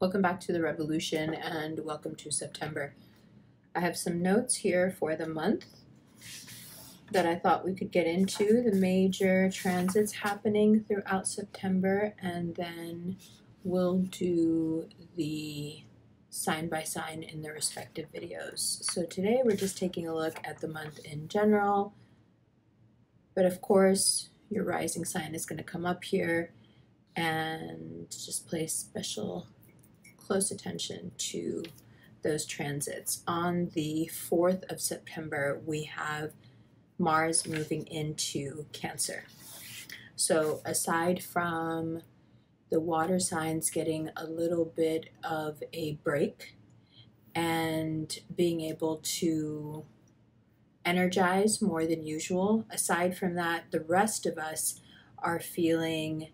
Welcome back to the revolution and welcome to September. I have some notes here for the month that I thought we could get into, the major transits happening throughout September, and then we'll do the sign by sign in the respective videos. So today we're just taking a look at the month in general, but of course your rising sign is going to come up here and just place special close attention to those transits. On the 4th of September, we have Mars moving into Cancer. So aside from the water signs getting a little bit of a break and being able to energize more than usual, aside from that, the rest of us are feeling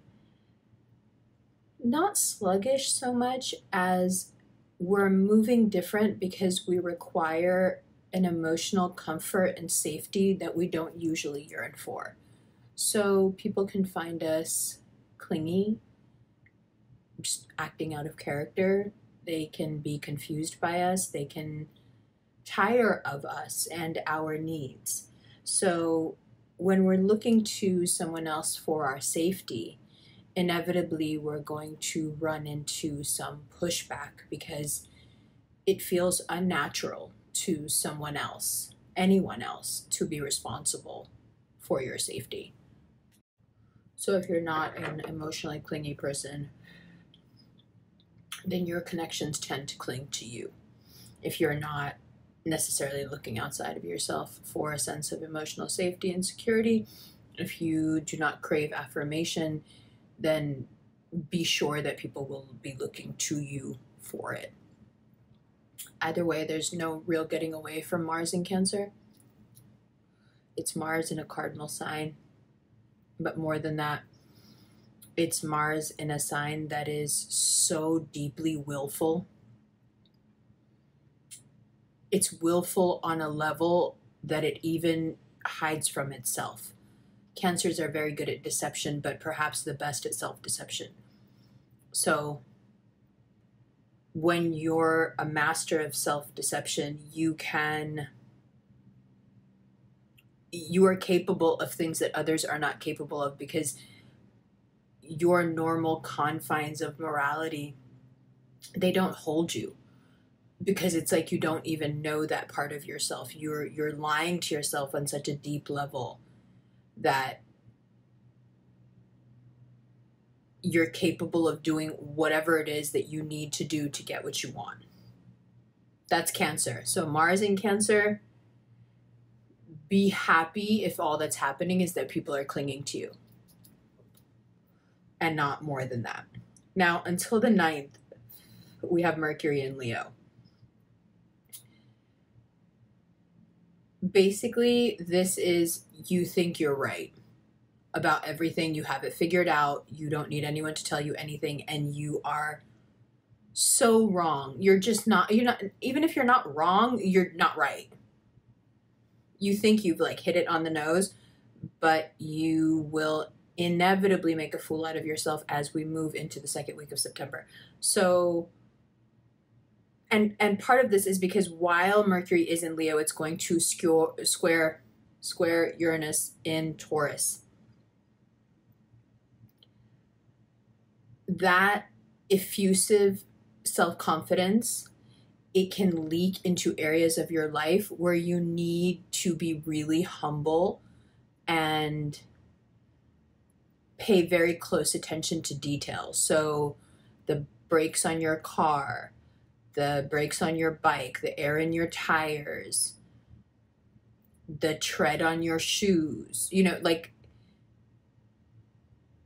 not sluggish so much as we're moving different because we require an emotional comfort and safety that we don't usually yearn for. So people can find us clingy, just acting out of character. They can be confused by us. They can tire of us and our needs. So when we're looking to someone else for our safety, inevitably we're going to run into some pushback because it feels unnatural to someone else, anyone else, to be responsible for your safety. So if you're not an emotionally clingy person, then your connections tend to cling to you. If you're not necessarily looking outside of yourself for a sense of emotional safety and security, if you do not crave affirmation, then be sure that people will be looking to you for it. Either way, there's no real getting away from Mars in Cancer. It's Mars in a cardinal sign, but more than that, it's Mars in a sign that is so deeply willful. It's willful on a level that it even hides from itself. Cancers are very good at deception, but perhaps the best at self-deception. So when you're a master of self-deception, you are capable of things that others are not capable of because your normal confines of morality, they don't hold you, because it's like you don't even know that part of yourself. You're lying to yourself on such a deep level that you're capable of doing whatever it is that you need to do to get what you want. That's Cancer. So Mars in Cancer, be happy if all that's happening is that people are clinging to you and not more than that. Now, until the 9th, we have Mercury in Leo. Basically, this is you think you're right about everything. You have it figured out. You don't need anyone to tell you anything, and you are so wrong. You're not, even if you're not wrong, you're not right. You think you've like hit it on the nose, but you will inevitably make a fool out of yourself as we move into the second week of September. So and part of this is because while Mercury is in Leo, it's going to square Uranus in Taurus. That effusive self-confidence, it can leak into areas of your life where you need to be really humble and pay very close attention to details. So the brakes on your car, the brakes on your bike, the air in your tires, the tread on your shoes, like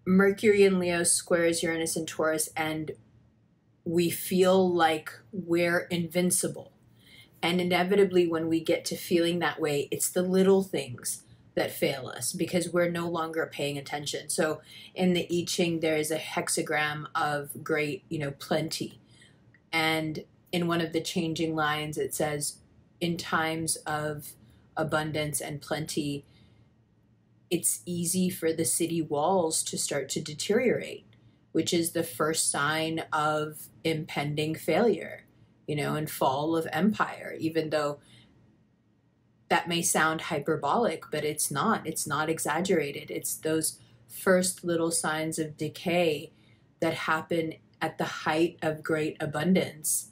Mercury in Leo squares Uranus in Taurus, and we feel like we're invincible. And inevitably, when we get to feeling that way, it's the little things that fail us because we're no longer paying attention. So in the I Ching, there is a hexagram of great, plenty. And in one of the changing lines, it says, in times of abundance and plenty, it's easy for the city walls to start to deteriorate which is the first sign of impending failure, and fall of empire, even though that may sound hyperbolic, but it's not. It's not exaggerated. It's those first little signs of decay that happen at the height of great abundance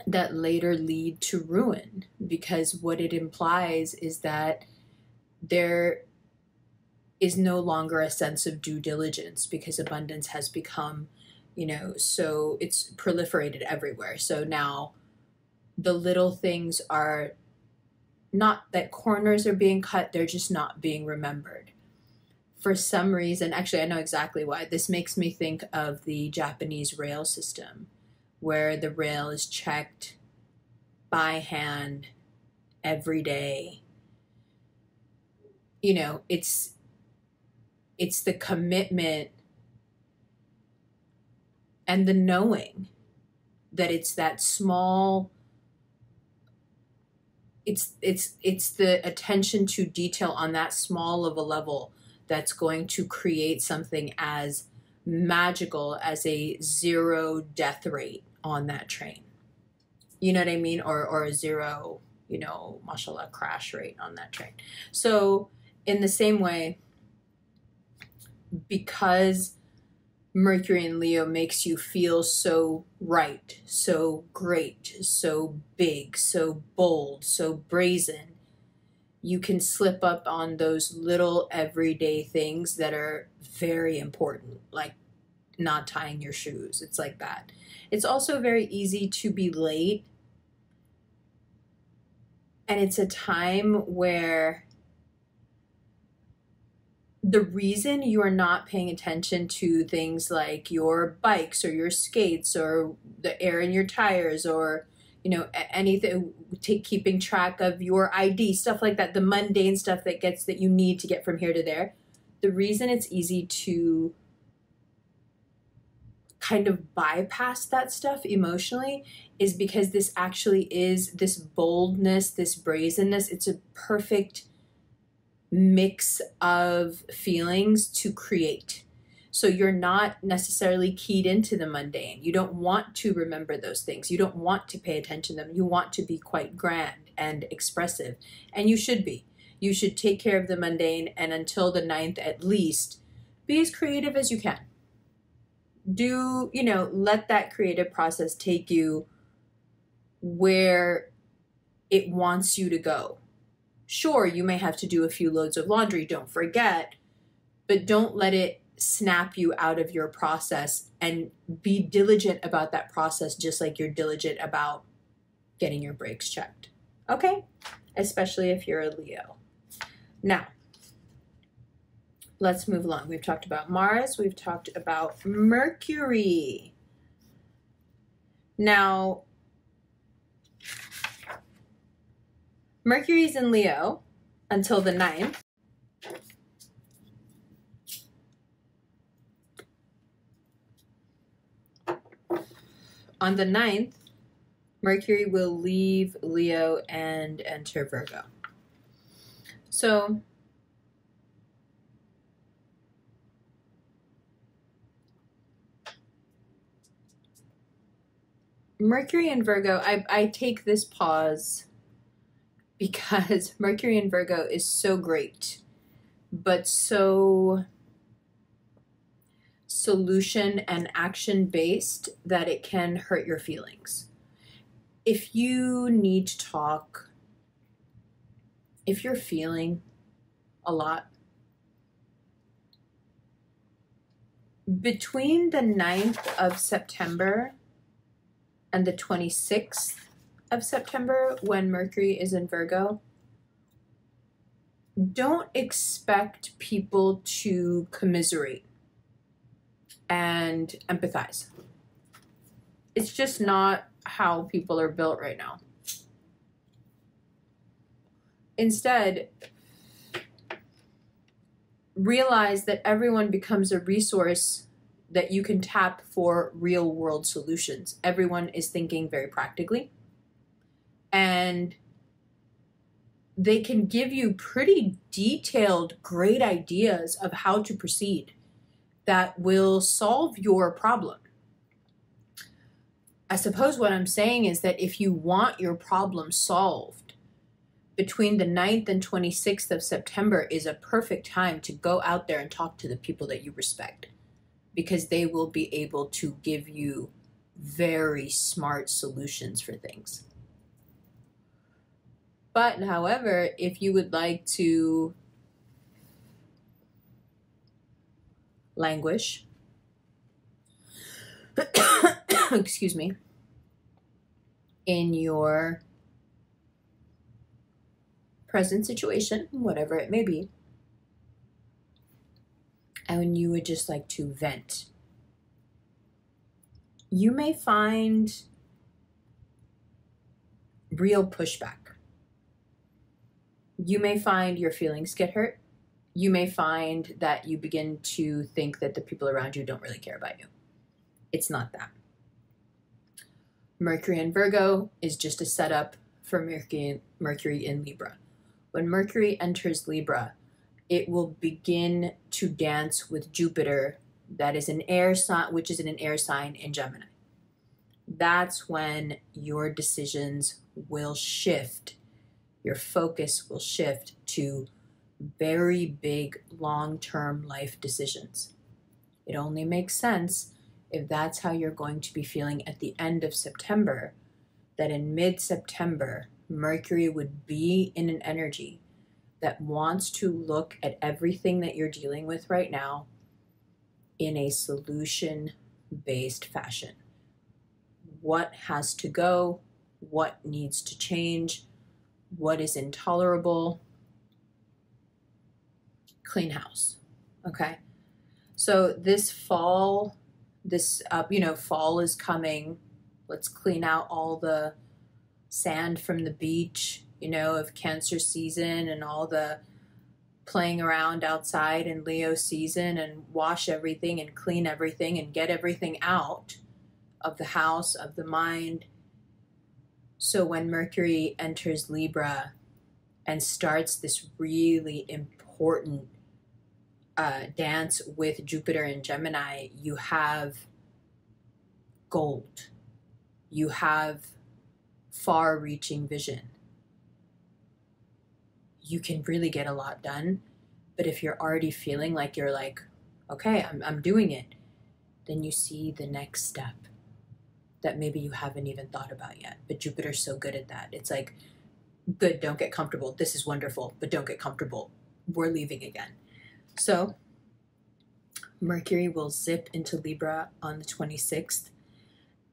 that later lead to ruin, because what it implies is that there is no longer a sense of due diligence, because abundance has become, so it's proliferated everywhere. So now the little things are not that corners are being cut, they're just not being remembered. For some reason, actually, I know exactly why. This makes me think of the Japanese rail system, where the rail is checked by hand every day. It's the commitment and the knowing that it's that small, it's the attention to detail on that small of a level that's going to create something as magical as a 0 death rate on that train. You know what I mean? Or a 0, mashallah, crash rate on that train. So in the same way, because Mercury in Leo makes you feel so right, so great, so big, so bold, so brazen, you can slip up on those little everyday things that are very important, like not tying your shoes. It's like that. It's also very easy to be late. And it's a time where the reason you are not paying attention to things like your bikes or your skates or the air in your tires or, anything, keeping track of your ID, stuff like that, the mundane stuff that you need to get from here to there. The reason it's easy to kind of bypass that stuff emotionally is because this actually is this boldness, this brazenness. It's a perfect mix of feelings to create. So you're not necessarily keyed into the mundane. You don't want to remember those things. You don't want to pay attention to them. You want to be quite grand and expressive. And you should be. You should take care of the mundane, and until the 9th at least, be as creative as you can. Let that creative process take you where it wants you to go. Sure, you may have to do a few loads of laundry, don't forget, but don't let it snap you out of your process, and be diligent about that process just like you're diligent about getting your brakes checked. Okay? Especially if you're a Leo. Now, let's move along. We've talked about Mars. We've talked about Mercury. Now, Mercury's in Leo until the 9th. On the 9th, Mercury will leave Leo and enter Virgo. So, Mercury and Virgo, I take this pause because Mercury in Virgo is so great, but so solution and action based that it can hurt your feelings. If you need to talk, if you're feeling a lot, between the 9th of September and the 26th of September, when Mercury is in Virgo, don't expect people to commiserate and empathize. It's just not how people are built right now. Instead, realize that everyone becomes a resource that you can tap for real world solutions. Everyone is thinking very practically, and they can give you pretty detailed, great ideas of how to proceed. that will solve your problem. I suppose what I'm saying is that if you want your problem solved, between the 9th and 26th of September is a perfect time to go out there and talk to the people that you respect, because they will be able to give you very smart solutions for things. But however, if you would like to languish, excuse me, in your present situation, whatever it may be, and you would just like to vent, you may find real pushback. You may find your feelings get hurt. You may find that you begin to think that the people around you don't really care about you. It's not that. Mercury in Virgo is just a setup for Mercury in Libra. When Mercury enters Libra, it will begin to dance with Jupiter, that is an air sign, which is in an air sign in Gemini. That's when your decisions will shift. Your focus will shift to very big, long-term life decisions. It only makes sense if that's how you're going to be feeling at the end of September, that in mid-September, Mercury would be in an energy that wants to look at everything that you're dealing with right now in a solution-based fashion. What has to go? What needs to change? What is intolerable? Clean house. Okay. So this fall, fall is coming. Let's clean out all the sand from the beach, of Cancer season, and all the playing around outside in Leo season, and wash everything and clean everything and get everything out of the house, of the mind. So when Mercury enters Libra and starts this really important dance with Jupiter and Gemini, you have gold. You have far-reaching vision. You can really get a lot done. But if you're already feeling like you're like, okay, I'm doing it, then you see the next step that maybe you haven't even thought about yet. But Jupiter's so good at that. It's like, good, don't get comfortable. This is wonderful, but don't get comfortable. We're leaving again. So Mercury will zip into Libra on the 26th,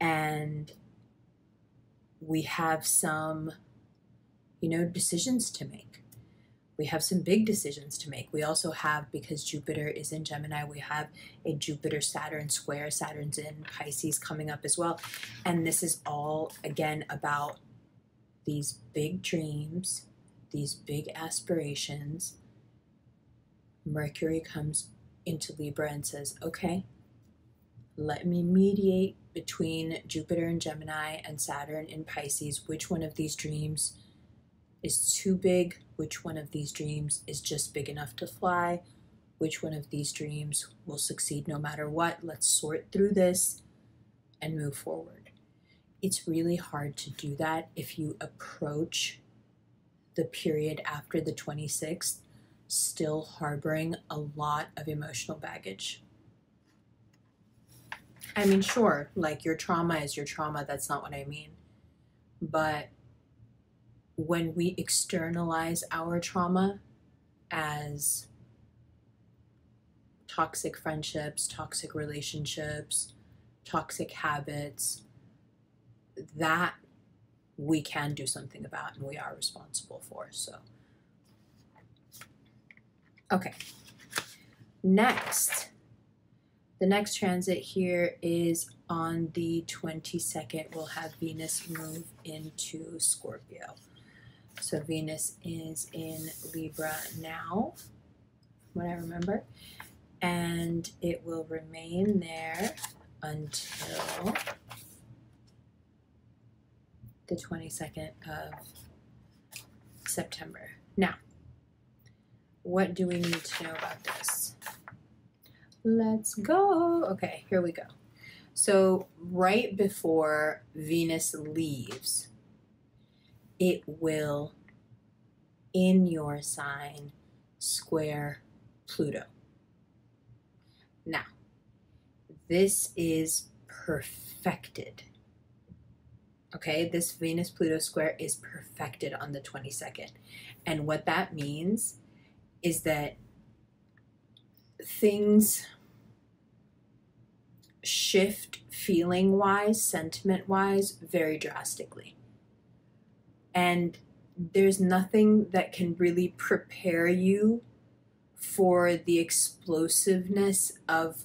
and we have some, decisions to make. We have some big decisions to make. We also have, because Jupiter is in Gemini, we have a Jupiter-Saturn square. Saturn's in Pisces coming up as well. And this is all, again, about these big dreams, these big aspirations. Mercury comes into Libra and says, okay, let me mediate between Jupiter and Gemini and Saturn in Pisces. Which one of these dreams is too big? Which one of these dreams is just big enough to fly? Which one of these dreams will succeed no matter what? Let's sort through this and move forward. It's really hard to do that if you approach the period after the 26th still harboring a lot of emotional baggage. I mean, sure, like your trauma is your trauma. That's not what I mean. But when we externalize our trauma as toxic friendships, toxic relationships, toxic habits, that we can do something about and we are responsible for. So, okay. Next, the next transit here is on the 22nd. We'll have Venus move into Scorpio. So Venus is in Libra now, from what I remember, and it will remain there until the 22nd of September. Now, what do we need to know about this? Let's go. Okay, here we go. So right before Venus leaves, it will, in your sign, square Pluto. Now, this is perfected. Okay, this Venus-Pluto square is perfected on the 22nd. And what that means is that things shift feeling-wise, sentiment-wise, very drastically. And there's nothing that can really prepare you for the explosiveness of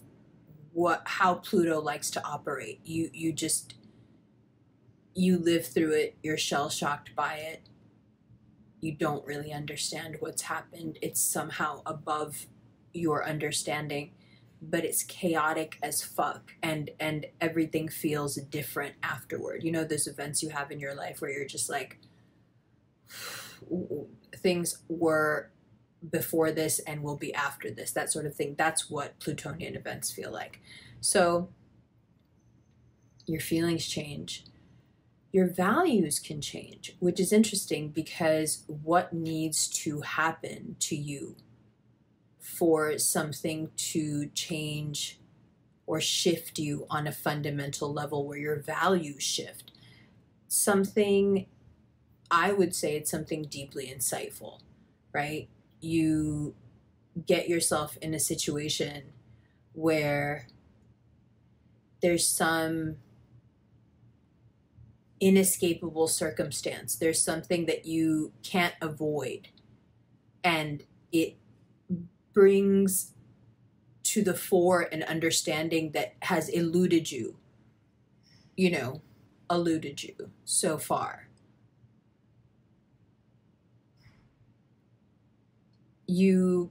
how Pluto likes to operate. You live through it, you're shell-shocked by it, you don't really understand what's happened, it's somehow above your understanding, but it's chaotic as fuck, and everything feels different afterward. You know those events you have in your life where you're just like, things were before this and will be after this, that sort of thing. That's what Plutonian events feel like. So your feelings change. Your values can change, which is interesting because what needs to happen to you for something to change or shift you on a fundamental level where your values shift? Something, I would say it's something deeply insightful, right? You get yourself in a situation where there's some inescapable circumstance. There's something that you can't avoid, and it brings to the fore an understanding that has eluded you, eluded you so far. You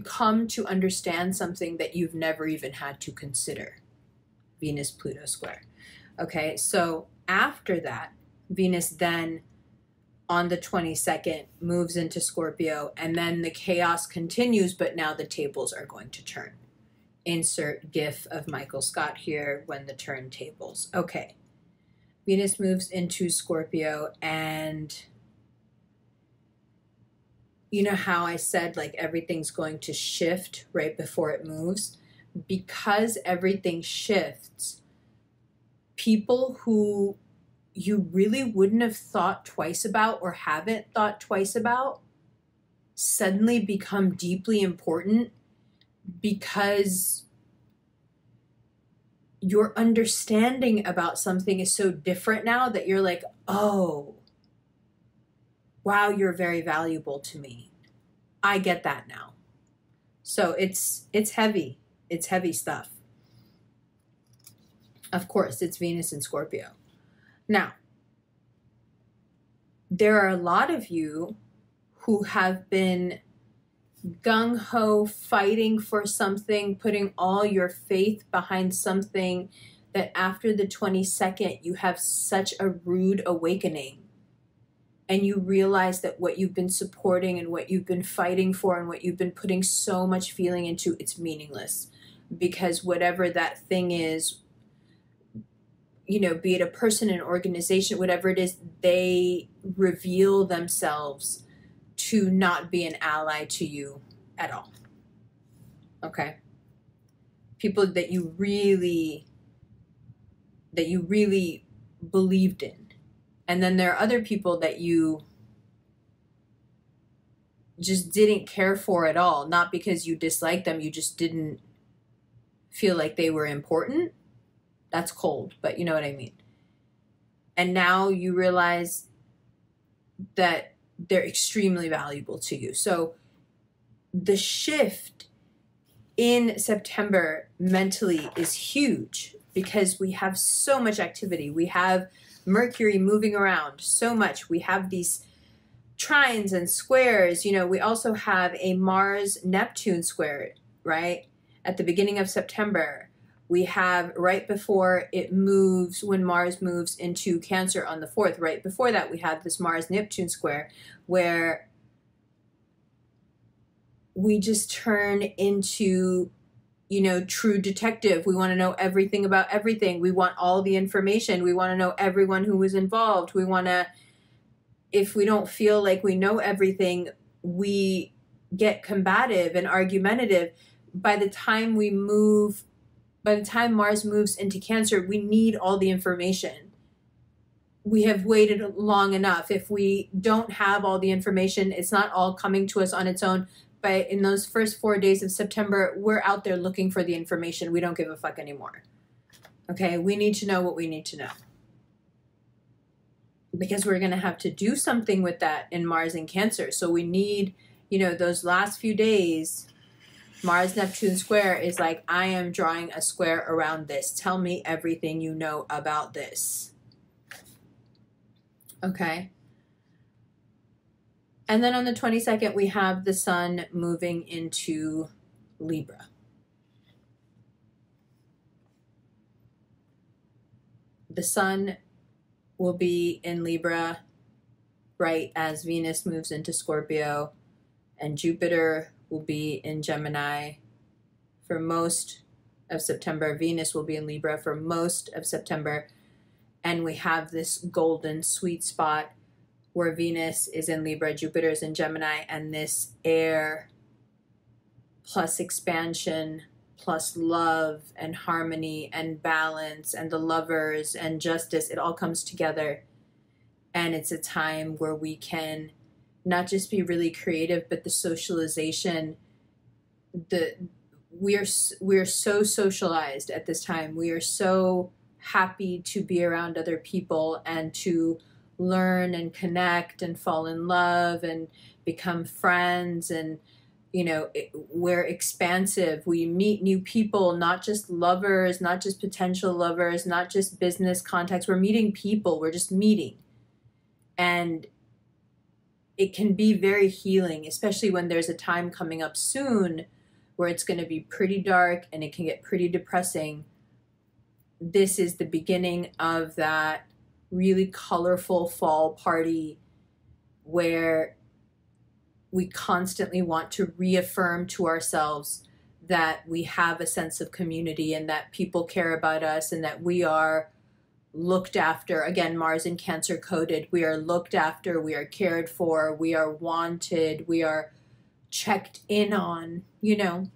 come to understand something that you've never even had to consider. Venus-Pluto square. Okay, so after that, Venus then on the 22nd moves into Scorpio, and then the chaos continues, but now the tables are going to turn. Insert GIF of Michael Scott here when the turntables. Okay, Venus moves into Scorpio, and you know how I said like everything's going to shift right before it moves? Because everything shifts, people who you really wouldn't have thought twice about or haven't thought twice about suddenly become deeply important, because your understanding about something is so different now that you're like, oh, wow, you're very valuable to me. I get that now. So it's heavy. It's heavy stuff. Of course, it's Venus in Scorpio. Now, there are a lot of you who have been gung-ho fighting for something, putting all your faith behind something, that after the 22nd, you have such a rude awakening. And you realize that what you've been supporting and what you've been fighting for and what you've been putting so much feeling into, it's meaningless. Because whatever that thing is, be it a person, an organization, whatever it is, they reveal themselves to not be an ally to you at all. Okay? People that you really believed in. And then there are other people that you just didn't care for at all. Not because you disliked them, you just didn't feel like they were important. That's cold, but you know what I mean. And now you realize that they're extremely valuable to you. So the shift in September mentally is huge because we have so much activity. We have Mercury moving around so much. We have these trines and squares. We also have a Mars-Neptune square, right? At the beginning of September. We have right before it moves, when Mars moves into Cancer on the 4th, right before that we have this Mars-Neptune square where we just turn into, you know, true detective. We want to know everything about everything. We want all the information. We want to know everyone who was involved. We want to, if we don't feel like we know everything, we get combative and argumentative. By the time Mars moves into Cancer, we need all the information. We have waited long enough. If we don't have all the information, it's not all coming to us on its own. But in those first 4 days of September, we're out there looking for the information. We don't give a fuck anymore. Okay, we need to know what we need to know. Because we're going to have to do something with that in Mars and Cancer. So we need, you know, those last few days, Mars-Neptune square is like, I am drawing a square around this. Tell me everything you know about this. Okay. And then on the 22nd, we have the Sun moving into Libra. The Sun will be in Libra right as Venus moves into Scorpio, and Jupiter will be in Gemini for most of September. Venus will be in Libra for most of September. And we have this golden sweet spot where Venus is in Libra, Jupiter is in Gemini, and this air plus expansion plus love and harmony and balance and the lovers and justice, it all comes together. And it's a time where we can not just be really creative, but the socialization, we are so socialized at this time. We are so happy to be around other people and to learn and connect and fall in love and become friends. And, you know, we're expansive. We meet new people, not just lovers, not just potential lovers, not just business contacts. We're meeting people. We're just meeting. And it can be very healing, especially when there's a time coming up soon where it's going to be pretty dark and it can get pretty depressing. This is the beginning of that really colorful fall party where we constantly want to reaffirm to ourselves that we have a sense of community and that people care about us and that we are looked after. Again, Mars in Cancer coded. We are looked after. We are cared for. We are wanted. We are checked in on, you know.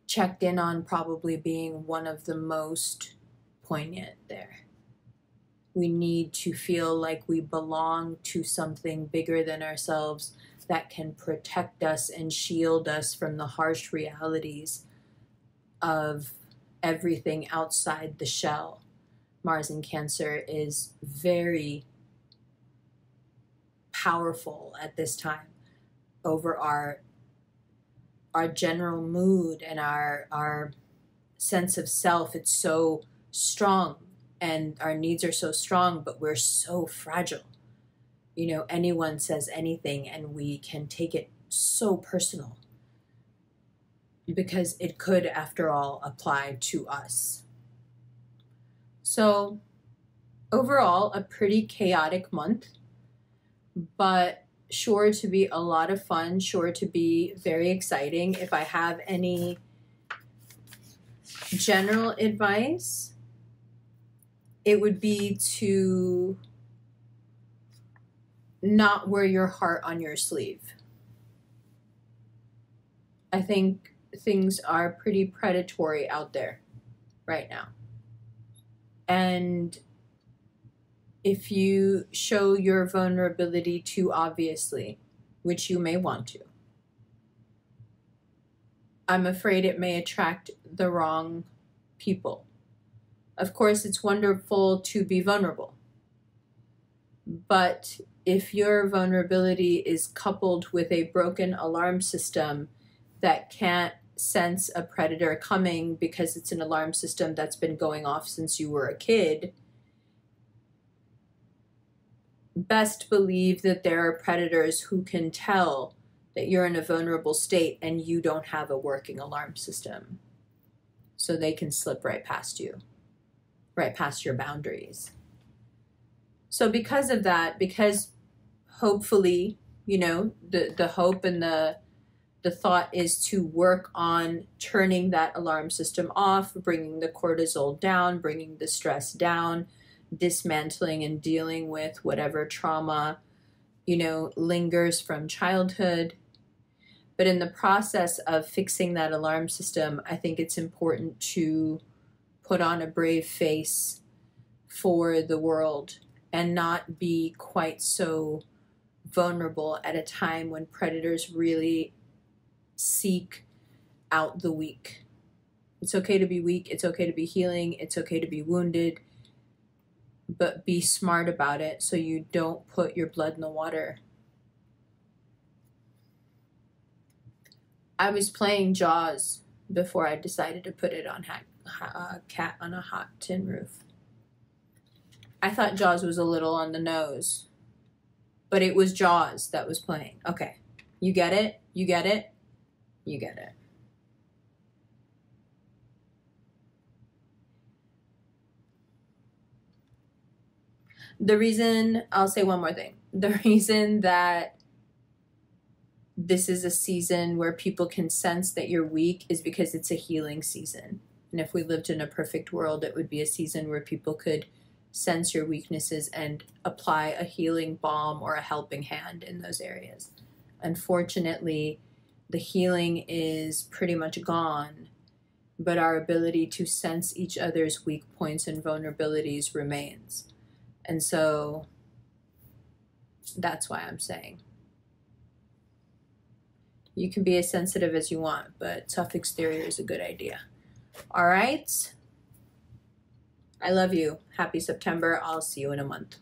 Checked in on probably being one of the most poignant there. We need to feel like we belong to something bigger than ourselves that can protect us and shield us from the harsh realities of everything outside the shell. Mars in Cancer is very powerful at this time over our general mood and our sense of self. It's so strong and our needs are so strong, but we're so fragile. You know, anyone says anything and we can take it so personal because it could, after all, apply to us. So overall, a pretty chaotic month, but sure to be a lot of fun, sure to be very exciting. If I have any general advice, it would be to not wear your heart on your sleeve. I think things are pretty predatory out there right now. And if you show your vulnerability too obviously, which you may want to, I'm afraid it may attract the wrong people. Of course, it's wonderful to be vulnerable, but if your vulnerability is coupled with a broken alarm system that can't sense a predator coming because it's an alarm system that's been going off since you were a kid, best believe that there are predators who can tell that you're in a vulnerable state and you don't have a working alarm system. So they can slip right past you, right past your boundaries. So because of that, because hopefully, you know, the hope and the thought is to work on turning that alarm system off, bringing the cortisol down, bringing the stress down, dismantling and dealing with whatever trauma, you know, lingers from childhood. But in the process of fixing that alarm system, I think it's important to put on a brave face for the world and not be quite so vulnerable at a time when predators really seek out the weak. It's okay to be weak. It's okay to be healing. It's okay to be wounded. But be smart about it so you don't put your blood in the water. I was playing Jaws before I decided to put it on Cat on a Hot Tin Roof. I thought Jaws was a little on the nose, but it was Jaws that was playing. Okay, you get it? You get it? You get it. The reason, I'll say one more thing. The reason that this is a season where people can sense that you're weak is because it's a healing season. And if we lived in a perfect world, it would be a season where people could sense your weaknesses and apply a healing balm or a helping hand in those areas. Unfortunately, the healing is pretty much gone, but our ability to sense each other's weak points and vulnerabilities remains. And so that's why I'm saying you can be as sensitive as you want, but tough exterior is a good idea. All right. I love you. Happy September. I'll see you in a month.